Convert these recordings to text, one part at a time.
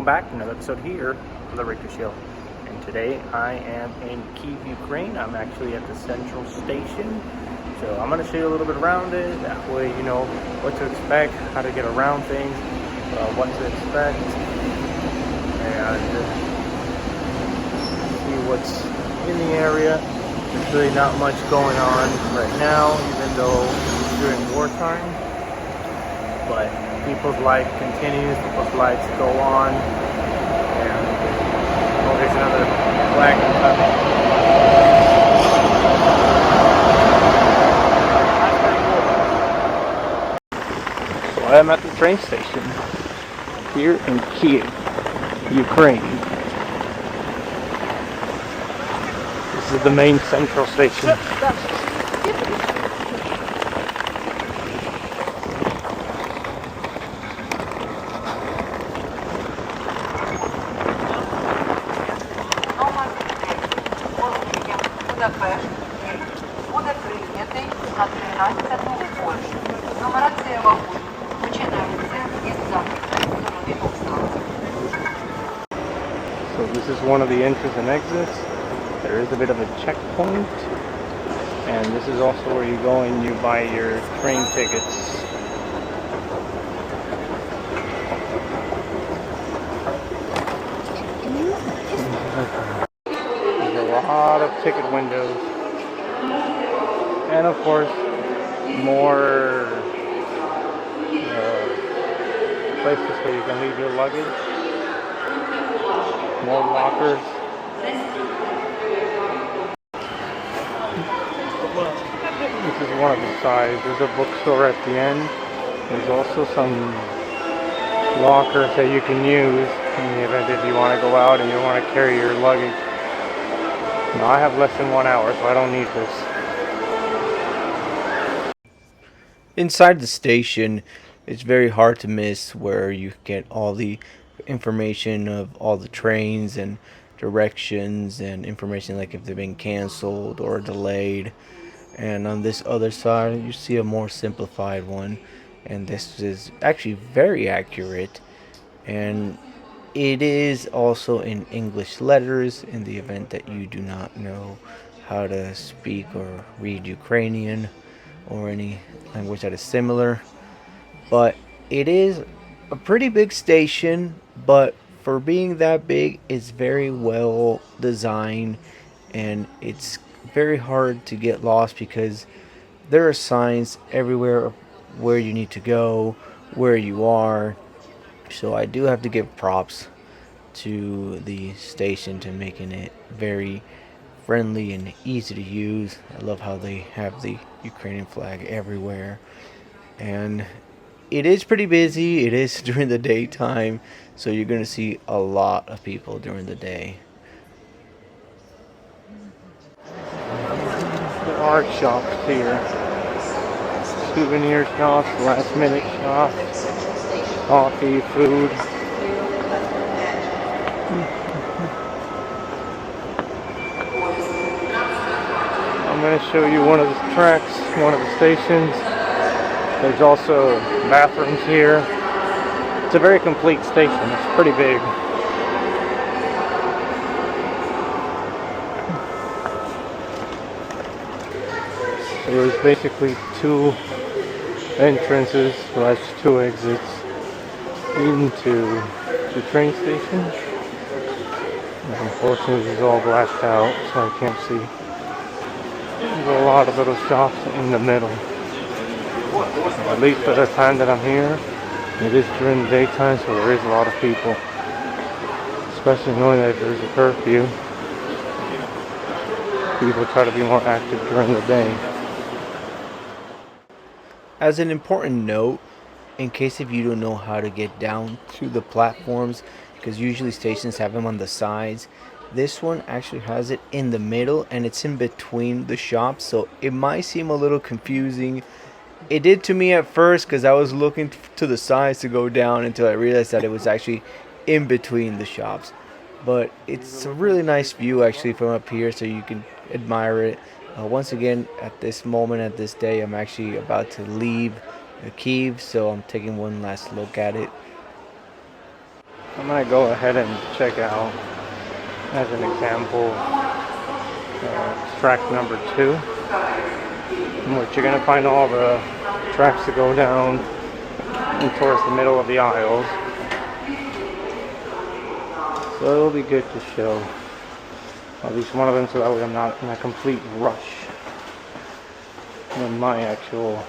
back to another episode here on the Radio Show. And today I am in Kyiv, Ukraine. I'm actually at the Central Station. So I'm going to show you a little bit around it. That way you know what to expect, how to get around things, what to expect, and see what's in the area. There's really not much going on right now, even though it's during wartime. But people's life continues, people's lives go on. And oh, there's another wagon coming. So I'm at the train station here in Kyiv, Ukraine. This is the main central station. Буде прийнятий на 13-му Польщу. Нумерація вагонів починається із західної сторони Оксани. So this is one of the entries and exits. There is a bit of a checkpoint. And this is also where you go and you buy your train tickets. There's a lot of ticket windows. And of course, more places where you can leave your luggage. More lockers. This is one of the sides. There's a bookstore at the end. There's also some lockers that you can use in the event if you want to go out and you want to carry your luggage. Now I have less than 1 hour, so I don't need this. Inside the station, it's very hard to miss where you get all the information of all the trains and directions and information like if they've been canceled or delayed. And on this other side, you see a more simplified one. And this is actually very accurate. And it is also in English letters in the event that you do not know how to speak or read Ukrainian or any language that is similar. But it is a pretty big station, but for being that big, it's very well designed, and it's very hard to get lost because there are signs everywhere where you need to go, where you are. So I do have to give props to the station to making it very friendly and easy to use. I love how they have the Ukrainian flag everywhere. And it is pretty busy. It is during the daytime, so you're going to see a lot of people during the day. There are shops here. Souvenir shops, last minute shops, coffee, food. I'm going to show you one of the tracks, one of the stations. There's also bathrooms here. It's a very complete station. It's pretty big. So there's basically two entrances, / two exits into the train station. And unfortunately, this is all blacked out, so I can't see. There's a lot of little shops in the middle. At least for the time that I'm here, it is during the daytime, so there is a lot of people. Especially knowing that there's a curfew. People try to be more active during the day. As an important note, in case if you don't know how to get down to the platforms, because usually stations have them on the sides, this one actually has it in the middle and it's in between the shops, so it might seem a little confusing. It did to me at first because I was looking to the sides to go down until I realized that it was actually in between the shops. But it's a really nice view actually from up here, so you can admire it. Once again, at this moment, at this day, I'm actually about to leave Kyiv, so I'm taking one last look at it. I'm going to go ahead and check out, as an example, track number 2, in which you're going to find all the tracks that go down and towards the middle of the aisles. So it'll be good to show at least one of them, so that way I'm not in a complete rush when my actual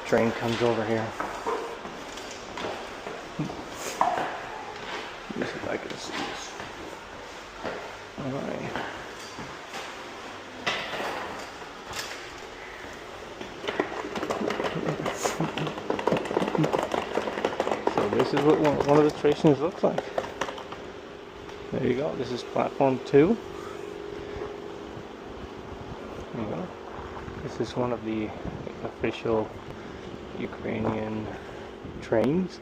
train comes over here. Let me see if I can see this. Alright. So this is what one of the stations looks like. There you go. This is platform 2. There you go. This is one of the official Ukrainian trains.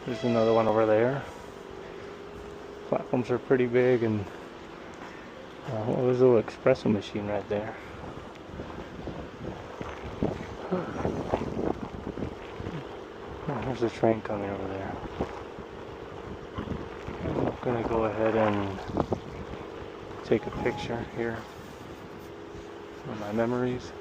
There's another one over there. Platforms are pretty big, and what was the little espresso machine right there? Oh, there's a train coming over there. I'm gonna go ahead and take a picture here for my memories.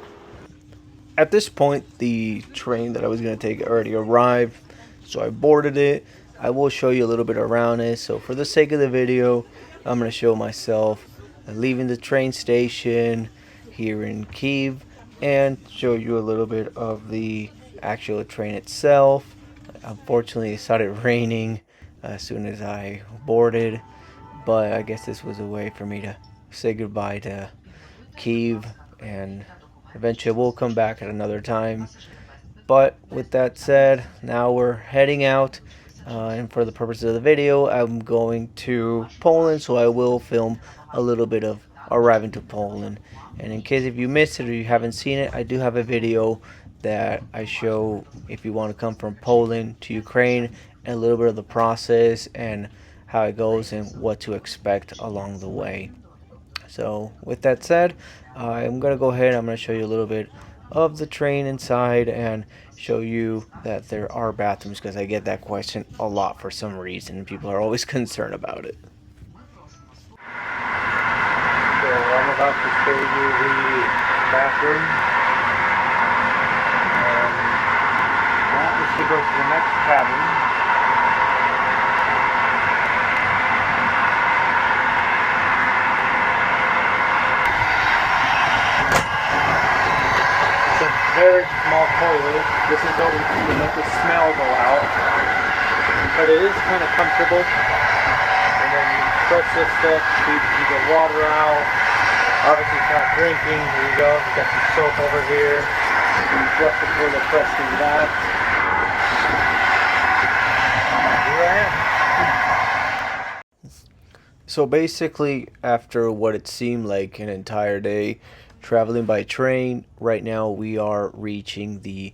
At this point, the train that I was going to take already arrived, so I boarded it. I will show you a little bit around it. So for the sake of the video, I'm going to show myself leaving the train station here in Kyiv and show you a little bit of the actual train itself. Unfortunately, it started raining as soon as I boarded, but I guess this was a way for me to say goodbye to Kyiv, and eventually we'll come back at another time. But with that said, now we're heading out, and for the purpose of the video, I'm going to Poland, so I will film a little bit of arriving to Poland. And in case if you missed it or you haven't seen it, I do have a video that I show if you want to come from Poland to Ukraine, and a little bit of the process and how it goes and what to expect along the way. So with that said, I'm going to go ahead, I'm going to show you a little bit of the train inside and show you that there are bathrooms, because I get that question a lot for some reason and people are always concerned about it. So I'm about to show you the bathroom. That is to go to the next cabin. It's a very small toilet. This is always to make the smell go out. But it is kind of comfortable. And then you press this stuff to keep the water out. Obviously it's not drinking. Here you go. You got some soap over here. You flush the toilet, pressing that. Here I am. So basically, after what it seemed like an entire day traveling by train, right now we are reaching the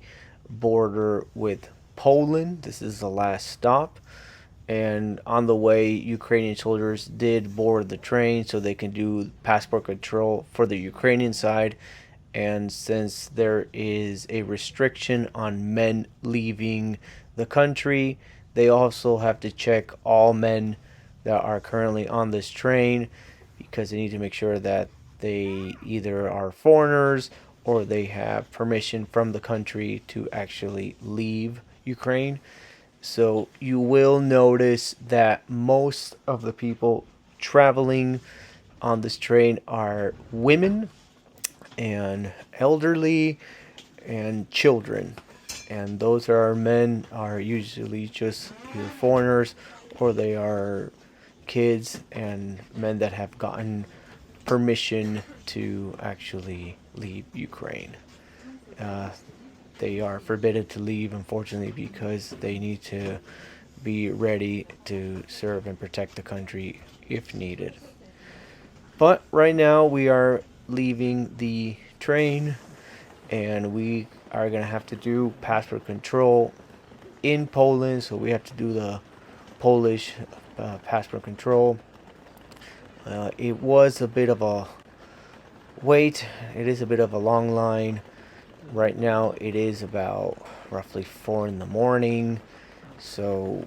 border with Poland. This is the last stop. And on the way, Ukrainian soldiers did board the train so they can do passport control for the Ukrainian side. And since there is a restriction on men leaving the country, they also have to check all men that are currently on this train, because they need to make sure that they either are foreigners or they have permission from the country to actually leave Ukraine. So you will notice that most of the people traveling on this train are women and elderly and children, and those are men are usually just either foreigners or they are kids and men that have gotten permission to actually leave Ukraine. They are forbidden to leave, unfortunately, because they need to be ready to serve and protect the country if needed. But right now we are leaving the train and we are going to have to do passport control in Poland, so we have to do the Polish passport control. It was a bit of a wait. It is a bit of a long line. Right now it is about roughly 4 in the morning. So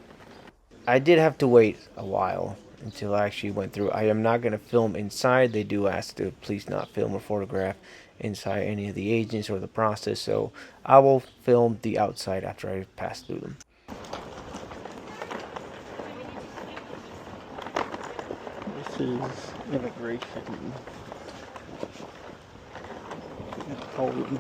I did have to wait a while until I actually went through. I am not going to film inside. They do ask to please not film or photograph inside any of the agents or the process. So I will film the outside after I pass through them. This is immigration in Poland.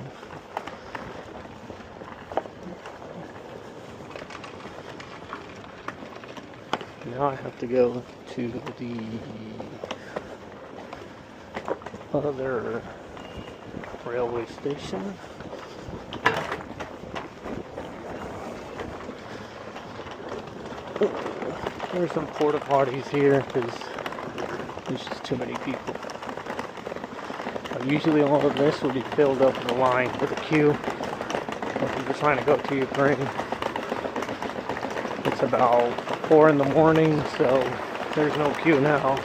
Now I have to go to the other railway station. There's some porta potties here because there's just too many people. Usually all of this would be filled up with a line with a queue if you're trying to go to Ukraine. It's about 4 in the morning, so there's no queue now.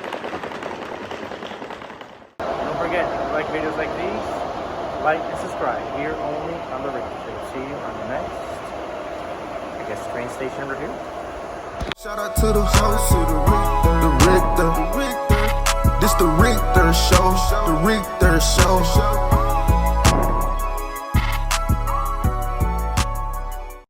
Don't forget, if you like videos like these, like and subscribe here only on the Ricochet. See you on the next, I guess, train station review. Shout out to the host, to the Richter. This the Richter show, the Richter show.